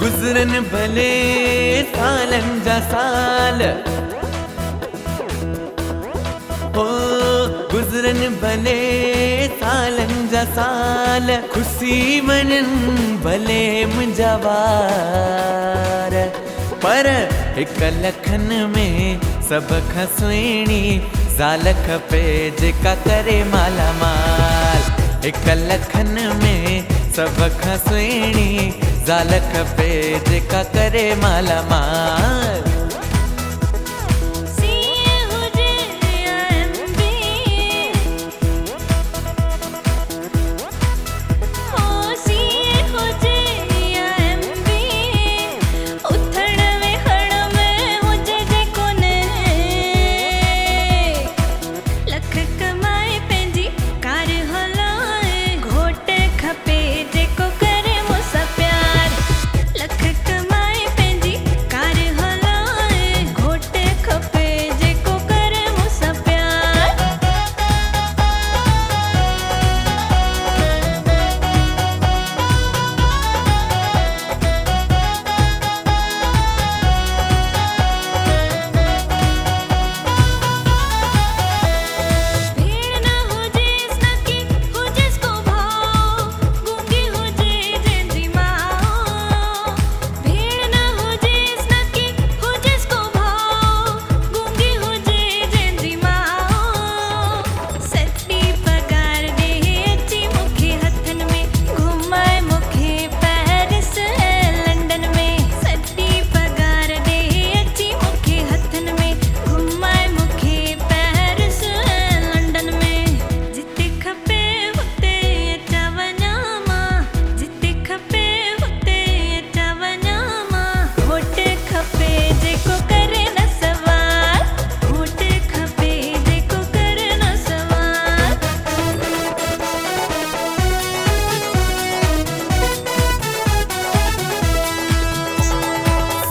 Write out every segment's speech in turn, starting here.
गुज़रन भले सालन जा साल, हो गुज़रन भले सालन जा साल, खुशी मनन भले मुंहिंजा वार, पर हिक लखन में सब खां सुहिणी ज़ाल खपे जेका करे माला माल। हिक लखन में सब खां सुहिणी ज़ाल खपे जेका करे माला माल।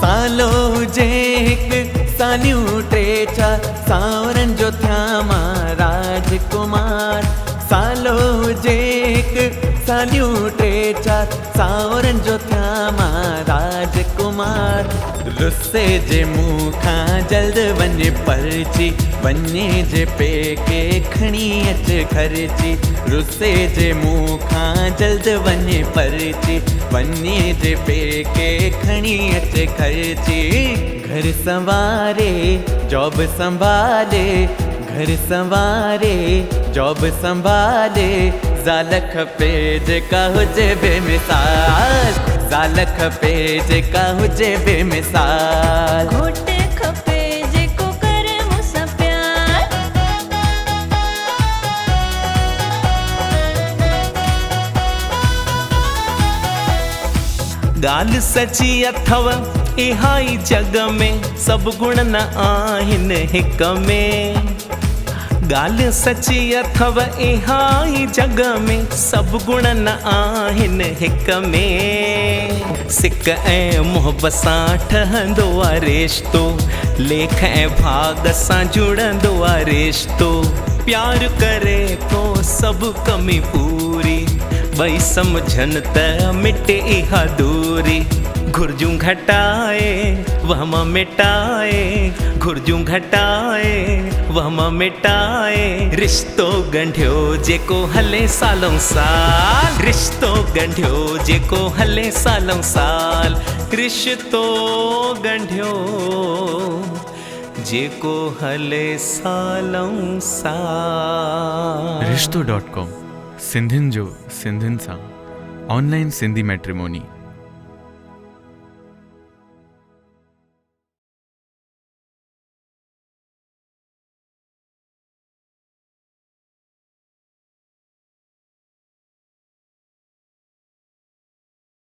सालो हुजे हिक सालियूं टे चार, सावरन जो थिया मां राजकुमार। सालो हुजे हिक सालियूं टे चार, सावरन जो थिया मां राजकुमार। रुसे जे मुंह खां जल्द वञे परची, वञे जे पेके खणी अच खर्ची। रुसे जे मुंह खां जल्द वञे परची, वञे जे पेके खणी अच खर्ची। घर संवारे जॉब संभाले, घर संवारे जॉब संभाले, ज़ाल खपे जेका हुजे बेमिसाल। ज़ाल खपे जेका हुजे बेमिसाल। घोट खपे जेको करे मूंसां प्यार। ॻाल्हि सची अथव इहाई जग में, सब गुण न आहिनि हिक में। ॻाल्हि सची अथव इहाई जग में, सब गुण न आहिनि हिक में। सिक ऐं मुहब सां ठहंदो आहे रिश्तो, लेख ऐं भाग सां जुड़ंदो आहे रिश्तो। प्यार करे थो सब कमी पूरी, ॿई समझन त मिटे इहा दूरी। घुर्जूं घटाए वहम मिटाए, घुर्जूं घटाए वहम मिटाए। रिश्तो ॻंढियो जेको हले सालों साल, रिश्तो ॻंढियो जेको हले सालों साल। रिश्तो ॻंढियो जेको हले सालों साल। रिश्तो.com, सिंधियुनि जो सिंधियुनि सां ऑनलाइन सिंधी मैट्रिमोनी।